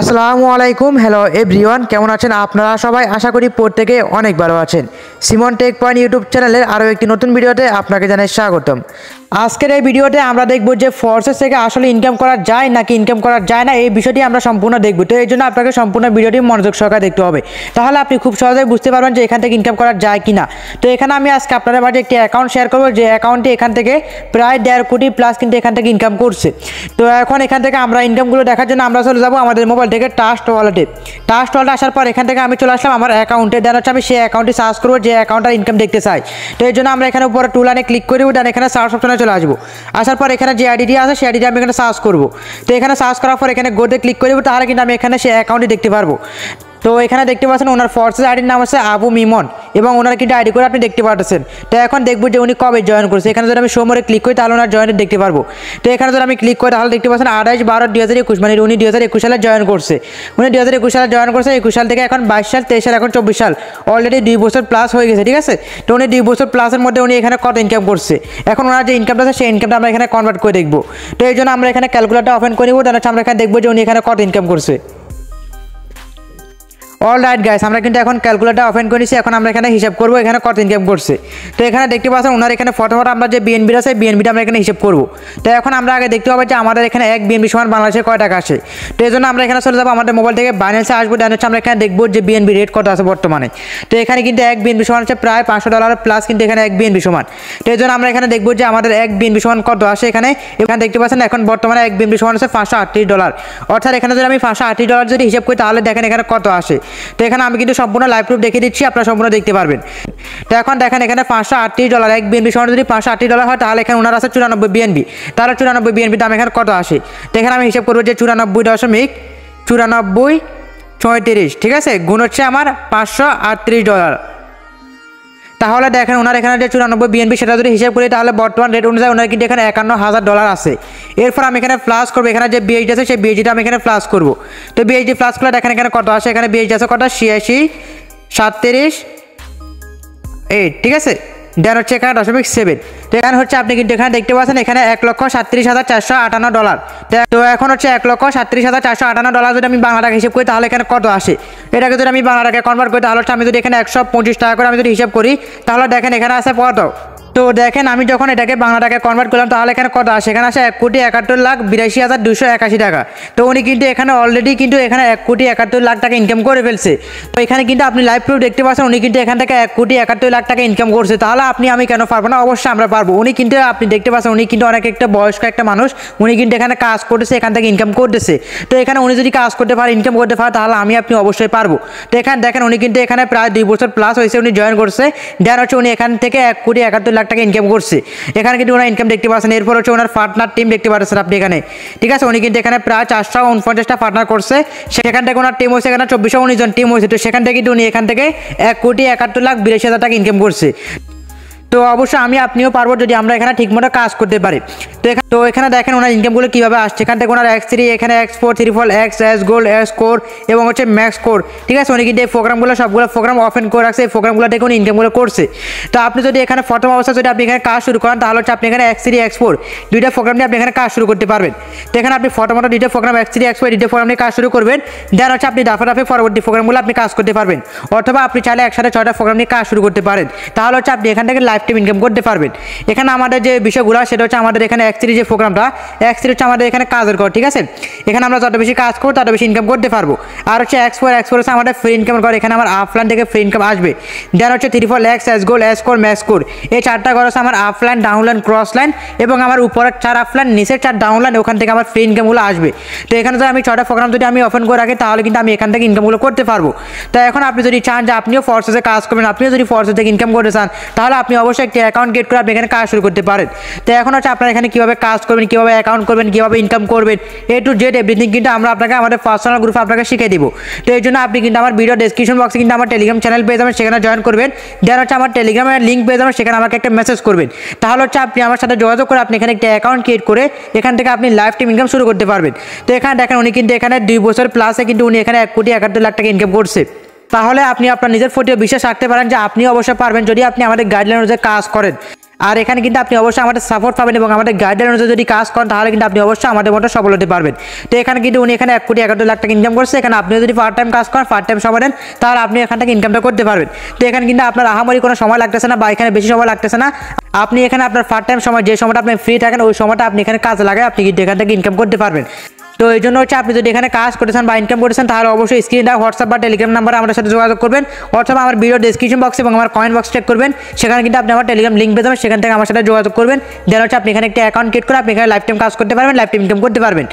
আসসালামু আলাইকুম। Hello everyone, কেমন আছেন আপনারা সবাই? আশা করি প্রত্যেকে অনেক ভালো আছেন। সিমন টেক পয়েন্ট ইউটিউব চ্যানেলের আরও একটি নতুন ভিডিওতে আপনাকে জানাই স্বাগতম। আজকের এই ভিডিওতে আমরা দেখব যে ফোর্সেস থেকে আসলে ইনকাম করা যায় নাকি ইনকাম করা যায় না, এই বিষয়টি আমরা সম্পূর্ণ দেখব। তো এই জন্য আপনাকে সম্পূর্ণ ভিডিওটি মনোযোগ সহকারে দেখতে হবে, তাহলে আপনি খুব সহজেই বুঝতে পারবেন যে এখান থেকে ইনকাম করা যায় কি না। তো এখানে আমি আজকে আপনাদের মাঝে একটি অ্যাকাউন্ট শেয়ার করবো, যে অ্যাকাউন্টটি এখান থেকে প্রায় 1.5 কোটি প্লাস কিন্তু এখান থেকে ইনকাম করছে। তো এখন এখান থেকে আমরা ইনকামগুলো দেখার জন্য আমরা চলে যাবো আমাদের মোবাইল থেকে ট্রাস্ট ওয়ালেটে। ট্রাস্ট ওয়ালেটে আসার পর এখান থেকে আমি চলে আসলাম আমার অ্যাকাউন্টে। দেন হচ্ছে আমি সেই অ্যাকাউন্টটি সার্চ করবো যে অ্যাকাউন্টটার ইনকাম দেখতে চাই। তো এই জন্য আমরা এখানে উপরে টু লাইনে ক্লিক করবো, দেন এখানে সার্চ অপশনে চলে আসবো। আসার পর এখানে যে আইডিটি আছে সেই আইডিটি আমি এখানে সার্চ করবো। তো এখানে সার্চ করার পর এখানে গোতে ক্লিক করবো, তাহলে কিন্তু আমি এখানে সেই অ্যাকাউন্টটি দেখতে পারবো। তো এখানে দেখতে পাচ্ছেন ওনার ফোর্সেস আইডির নাম হচ্ছে আবু মিমন, এবং ওনার কিন্তু আইডি করে আপনি দেখতে পাচ্ছেন। তো এখন দেখবো যে উনি কবে জয়েন করেছে। এখানে যদি আমি সোমবারে ক্লিক করি তাহলে ওনার জয়েন দেখতে পারবো। তো এখানে যদি আমি ক্লিক করি তাহলে দেখতে পাচ্ছেন 28/12/2021, মানে উনি 2021 সালে জয়েন করছে। উনি 2021 সালে জয়েন করছে। 21 সাল থেকে এখন 22 সাল, 23 সাল, এখন 24 সাল, অলরেডি 2 বছর প্লাস হয়ে গেছে। ঠিক আছে, তো উনি 2 বছর প্লাসের মধ্যে উনি এখানে কত ইনকাম করছে, এখন ওনার যে ইনকামটা আছে সেই ইনকামটা আমরা এখানে কনভার্ট করে দেখবো। তো এই জন্য আমরা এখানে ক্যালকুলেটর ওপেন করে নিব, তাহলে আমরা এখানে দেখবো যে উনি এখানে কত ইনকাম করছে। অলরাইট গাইস, আমরা কিন্তু এখন ক্যালকুলেটর ওপেন করেছি। এখন আমরা এখানে হিসাব করবো এখানে কত ইনকাম করছে। তো এখানে দেখতে পাচ্ছেন ওনার এখানে প্রথমত আমরা যে বিএনবিটা আছে বিএনবিটা আমরা এখানে হিসাব করবো। তো এখন আমরা আগে দেখতে হবে যে আমাদের এখানে এক বিএনবি সমান বাংলাদেশে কয় টাকা আসে। তো এই জন্য আমরা এখানে চলে যাবো আমাদের মোবাইল থেকে বাইন্যান্সে আসবো। দেন হচ্ছে আমরা এখানে দেখবো যে বিএনবি রেট কত আছে বর্তমানে। তো এখানে কিন্তু এক বিএনবি সমান হচ্ছে প্রায় $500 প্লাস, কিন্তু এখানে এক বিএনবি সমান। তো এই জন্য আমরা এখানে দেখবো যে আমাদের এক বিএনবি সমান কত আসে। এখানে দেখতে পাচ্ছেন এখন বর্তমানে এক বিএনবি সমান হচ্ছে $538। অর্থাৎ এখানে যদি আমি $538 যদি হিসাব করি তাহলে দেখেন এখানে কত আসে। তো এখানে আমি কিন্তু সম্পূর্ণ লাইভ প্রুফ দেখিয়ে দিচ্ছি, আপনারা সম্পূর্ণ দেখতে পারবেন। তো এখন দেখেন এখানে $538 এক বিএনবি সমান যদি $538 হয় তাহলে এখানে ওনার আছে 94 বিএনবি। তাহলে 94 বিএনবি দাম এখানে কত আসে। তো এখানে আমি হিসাব করবো যে 94.9434, ঠিক আছে, গুণ হচ্ছে আমার $538। তাহলে দেখেন ওনার এখানে যে 94 বিএনবি সেটা যদি হিসাব করি তাহলে বর্তমান রেট অনুযায়ী ওনার কিন্তু এখানে $51,000 আছে। এরপর আমি এখানে প্লাস করবো, এখানে যে বিএইচডি আছে সেই বিএইচডিটা আমি এখানে প্লাস করবো। তো বিএইচডি প্লাস করলে দেখেন এখানে কত আসে। এখানে বিএইচডি আছে কত, 86.37, ঠিক আছে, দেন হচ্ছে এখানে .7। তো এখানে হচ্ছে আপনি কিন্তু এখানে দেখতে পাচ্ছেন এখানে $1,37,458। তো এখন হচ্ছে $1,37,458 যদি আমি বাংলা টাকা হিসাব করি তাহলে এখানে কত আসে। এটাকে যদি আমি বাংলা টাকায় কনভার্ট করি তাহলে আমি যদি এখানে 125 টাকা করে আমি যদি হিসাব করি তাহলে দেখেন এখানে আছে কত। তো দেখেন আমি যখন এটাকে বাংলা টাকায় কনভার্ট করলাম তাহলে এখানে কত আসে। এখানে আসে 1,71,82,281 টাকা। তো উনি কিন্তু এখানে অলরেডি কিন্তু এখানে 1,71,00,000 টাকা ইনকাম করে ফেলছে। তো এখানে কিন্তু আপনি লাইভ প্রুফ দেখতে পাচ্ছেন উনি কিন্তু এখান থেকে 1,71,00,000 টাকা ইনকাম করছে। তাহলে আমি কেন পারবো না? অবশ্যই আমরা পারবো। উনি কিন্তু আপনি দেখতে পাচ্ছেন উনি কিন্তু অনেক একটা বয়স্ক একটা মানুষ, উনি কিন্তু এখানে কাজ করতেছে, এখান থেকে ইনকাম করতেছে। তো এখানে উনি যদি কাজ করতে পারে, ইনকাম করতে পারে, তাহলে আপনি অবশ্যই পারবো। তো এখানে দেখেন উনি কিন্তু এখানে প্রায় 2 বছর প্লাস হয়েছে উনি জয়েন করছে। দেন হচ্ছে উনি এখান থেকে 1,71,00,000 টাকা ইনকাম করছে। এখানে কিন্তু ওনার ইনকাম দেখতে পাচ্ছেন। এরপর হচ্ছে ওনার পার্টনার টিম দেখতে পাচ্ছেন আপনি এখানে, ঠিক আছে, উনি কিন্তু এখানে প্রায় 449টা পার্টনার করছে। সেখান থেকে ওনার টিম হয়েছে এখানে 2419 জন টিম হয়েছে। তো সেখান থেকে কিন্তু উনি এখান থেকে 1,71,82,000 টাকা ইনকাম করছে। তো অবশ্যই আপনিও পারবো যদি আমরা এখানে ঠিকমতো কাজ করতে পারি। তো এখানে দেখেন ওনার ইনকামগুলো কীভাবে আসছে। এখান থেকে ওনার X3, এখানে X4, 3 X, S gold, S core এবং হচ্ছে ম্যাক্স কোর, ঠিক আছে, উনি কিন্তু এই প্রোগ্রামগুলো সবগুলো প্রোগ্রাম ওপেন করে রাখছে। এই প্রোগ্রামগুলো থেকে উনি ইনকামগুলো করছে। তো আপনি যদি এখানে প্রথম অবস্থা যদি আপনি এখানে কাজ শুরু করেন তাহলে হচ্ছে আপনি এখানে X3, X4 দুইটা প্রোগ্রাম নিয়ে আপনি এখানে কাজ শুরু করতে পারবেন। তো এখানে আপনি প্রথমত দুইটা প্রোগ্রাম X3, X4 দুইটা প্রোগ্রাম নিয়ে কাজ শুরু করবেন। দেন হচ্ছে আপনি ধাপে ধাপে পরবর্তী প্রোগ্রামগুলো আপনি কাজ করতে পারবেন। অথবা আপনি চাইলে একসাথে 6টা প্রোগ্রাম নিয়ে কাজ শুরু করতে পারেন। তাহলে হচ্ছে আপনি এখান থেকে লাইফ টাইম ইনকাম করতে পারবেন। এখানে আমাদের যে বিষয়গুলো সেটা হচ্ছে আমাদের এখানে X3 যে প্রোগ্রামটা, X3 হচ্ছে আমাদের এখানে কাজের ঘর, ঠিক আছে, এখানে আমরা যত বেশি কাজ করবো তত বেশি ইনকাম করতে পারবো। আর হচ্ছে X4 হচ্ছে আমাদের ফ্রি ইনকামের ঘর, এখানে আমার অফলাইন থেকে ফ্রি ইনকাম আসবে। দেন হচ্ছে 3 X, S gold, S core, max core, এই 4টা ঘর হচ্ছে আমার অফলাইন, ডাউনলাইন, ক্রস লাইন, এবং আমার উপরের 4 অফলাইন, নিচের 4 ডাউনলাইন, ওখান থেকে আমার ফ্রি ইনকামগুলো আসবে। তো এখানে যদি আমি 6টা প্রোগ্রাম যদি আমি ওপেন করে রাখি তাহলে কিন্তু আমি এখান থেকে ইনকামগুলো করতে পারবো। তো এখন আপনি যদি চান যে আপনিও ফোর্সেসে কাজ করবেন, আপনিও যদি ফোর্সেস থেকে ইনকাম করতে চান তাহলে আপনি অবশ্যই একটি অ্যাকাউন্ট ক্রিয়েট করে আপনি এখানে কাজ শুরু করতে পারেন। তো এখন হচ্ছে আপনারা এখানে কীভাবে কাজ করবেন, কীভাবে অ্যাকাউন্ট করবেন, কীভাবে ইনকাম করবেন, A to Z এভরিথিং কিন্তু আমরা আপনাকে আমাদের পার্সোনাল গ্রুপে আপনাকে শিখিয়ে দিব। তো এই জন্য আপনি কিন্তু আমার ভিডিও ডেসক্রিপশন বক্সে কিন্তু আমার টেলিগ্রাম চ্যানেল পেয়ে যাবেন, সেখানে জয়েন করবেন। দেন হচ্ছে আমার টেলিগ্রামের লিঙ্ক পেয়ে যাবেন, সেখানে আমাকে একটা মেসেজ করবেন। তাহলে হচ্ছে আপনি আমার সাথে যোগাযোগ করে আপনি এখানে একটা অ্যাকাউন্ট ক্রিয়েট করে এখান থেকে আপনি লাইফ টাইম ইনকাম শুরু করতে পারবেন। তো এখানে দেখেন উনি কিন্তু এখানে 2 বছর প্লাসে কিন্তু উনি এখানে 1,71,00,000 টাকা ইনকাম করছে। তাহলে আপনি আপনার নিজের প্রতিও বিশ্বাস রাখতে পারেন যে আপনি অবশ্যই পারবেন যদি আপনি আমাদের গাইডলাইন অনুযায়ী কাজ করেন। আর এখানে কিন্তু আপনি অবশ্যই আমাদের সাপোর্ট পাবেন এবং আমাদের গাইডলাইন অনুযায়ী যদি কাজ করেন তাহলে কিন্তু আপনি অবশ্যই আমাদের মতো সফল হতে পারবেন। তো এখানে কিন্তু উনি এখানে 1,71,00,000 টাকা ইনকাম করছে। এখানে আপনি যদি পার্ট টাইম কাজ করেন, পার্ট টাইম সময় দেন, তাহলে আপনি এখান থেকে ইনকামটা করতে পারবেন। তো এখানে কিন্তু আপনার আহামরি কোনো সময় লাগতেছে না বা এখানে বেশি সময় লাগতেছে না। আপনি এখানে আপনার পার্ট টাইম সময় যে সময়টা আপনি ফ্রি থাকেন ওই সময়টা আপনি এখানে কাজে লাগায় আপনি কিন্তু এখান থেকে ইনকাম করতে পারবেন। তো এই জন্য হচ্ছে আপনি যদি এখানে কাজ করতেছেন বা ইনকাম করতেছেন তাহলে অবশ্যই স্ক্রিনে হোয়াটসঅ্যাপ বা টেলিগ্রাম নাম্বারে আমাদের সাথে যোগাযোগ করবেন। হোয়াটসঅ্যাপে আমার ভিডিও ডেসক্রিপশন বক্স এবং আমার কমেন্ট বক্স চেক করবেন, সেখানে কিন্তু আপনি আমার টেলিগ্রাম লিঙ্ক পেয়ে যাবেন, সেখান থেকে আমার সাথে যোগাযোগ করবেন। দেন হচ্ছে আপনি এখানে একটা অ্যাকাউন্ট ক্রিয়েট করে আপনি এখানে লাইফ টাইম কাজ করতে পারবেন, লাইফ টাইম ইনকাম করতে পারবেন।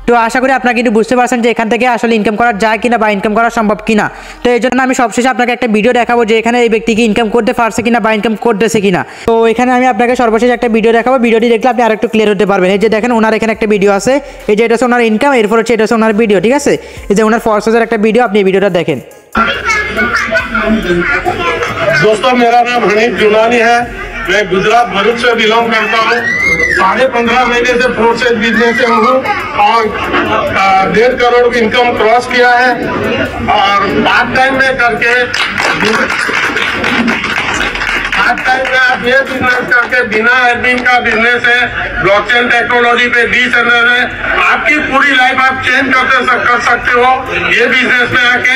তো আশা করি আপনারা কিন্তু বুঝতে পারছেন যে এখান থেকে আসলে ইনকাম করা যায় কিনা বা ইনকাম করা সম্ভব কিনা। তো এই জন্য আমি সবশেষে আপনাকে একটা ভিডিও দেখাবো যে এখানে এই ব্যক্তি কি ইনকাম করতে পারছে কিনা বা ইনকাম করতেছে কিনা। তো এখানে আমি আপনাকে সর্বশেষ একটা ভিডিও দেখাবো, ভিডিওটি দেখলে আপনি আরেকটু ক্লিয়ার হতে পারবেন। এই যে দেখেন ওনার এখানে একটা ভিডিও আছে, এই যে এটা হচ্ছে ওনার ইনকাম, এরপর হচ্ছে এটা হচ্ছে ওনার ভিডিও, ঠিক আছে। এই যে ওনার ফর্সের একটা ভিডিও, আপনি এই ভিডিওটা দেখেন। दोस्तों मेरा नाम हनीफ जुलानी है, मैं गुजरात भरूच से बिलोंग करता हूँ। 15.5 महीने से प्रोसेस बिजनेस से हूँ और 1.5 करोड़ की इनकम क्रॉस किया है और पार्ट टाइम में करके आप ये बिजनेस करके बिना एडमिन का बिजनेस है, ब्लॉकचेन टेक्नोलॉजी पे 20 चैनल है, आपकी पूरी लाइफ आप चेंज कर सकते हो ये बिजनेस में आके।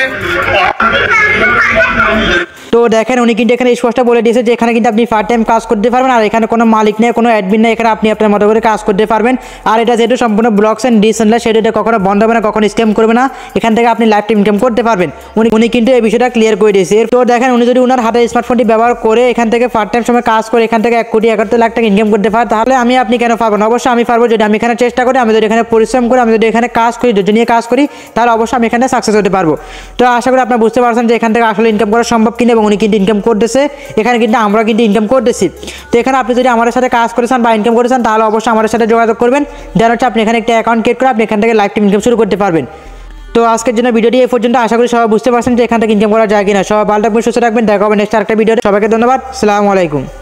তো দেখেন উনি কিন্তু এখানে স্পষ্ট বলে দিয়েছে যে এখানে কিন্তু আপনি পার্ট টাইম কাজ করতে পারবেন আর এখানে কোনো মালিক নেই, কোনো অ্যাডমিন নেই, এখানে আপনি আপনার মতো করে কাজ করতে পারবেন। আর এটা যেহেতু সম্পূর্ণ ব্লকস এন্ড ডিসেন্ট্রালাইজড সেটা এটা কখনো বন্ধ হবে না, কখনো স্ক্যাম করবে না, এখান থেকে আপনি লাইফ টাইম ইনকাম করতে পারবেন। উনি কিন্তু এই বিষয়টা ক্লিয়ার করে দিয়েছে। তো দেখেন উনি যদি ওনার হাতে স্মার্টফোনটি ব্যবহার করে এখান থেকে পার্ট টাইম সময় কাজ করে এখান থেকে 1,71,00,000 টাকা ইনকাম করতে পারে, তাহলে আপনি কেন পারবো না? অবশ্যই আমি পারবো। যদি আমি এখানে চেষ্টা করি, আমি যদি এখানে পরিশ্রম করি, আমি যদি এখানে কাজ করি, ধৈর্য নিয়ে কাজ করি, তাহলে অবশ্যই আমি এখানে সাকসেস হতে পারবো। তো আশা করি আপনারা বুঝতে পারছেন যে এখান থেকে আসলে ইনকাম করা সম্ভব কিনা এবং উনি কিন্তু ইনকাম করতেছে, এখানে কিন্তু আমরা কিন্তু ইনকাম করতেছি। তো এখানে আপনি যদি আমাদের সাথে কাজ করেছেন বা ইনকাম করেছেন তাহলে অবশ্যই আমাদের সাথে যোগাযোগ করবেন। দেন হচ্ছে আপনি এখানে একটা অ্যাকাউন্ট ক্রিয়েট করে আপনি এখান থেকে লাইফ টাইম ইনকাম শুরু করতে পারবেন। তো আজকের জন্য ভিডিওটি এই পর্যন্ত। আশা করি সবাই বুঝতে পারছেন যে এখান থেকে ইনকাম করা যায় কিনা। সবাই ভালো থাকবেন, সুস্থ থাকবেন, দেখা হবে নেক্সট আরেকটা ভিডিওতে। সবাইকে ধন্যবাদ, আসসালামু আলাইকুম।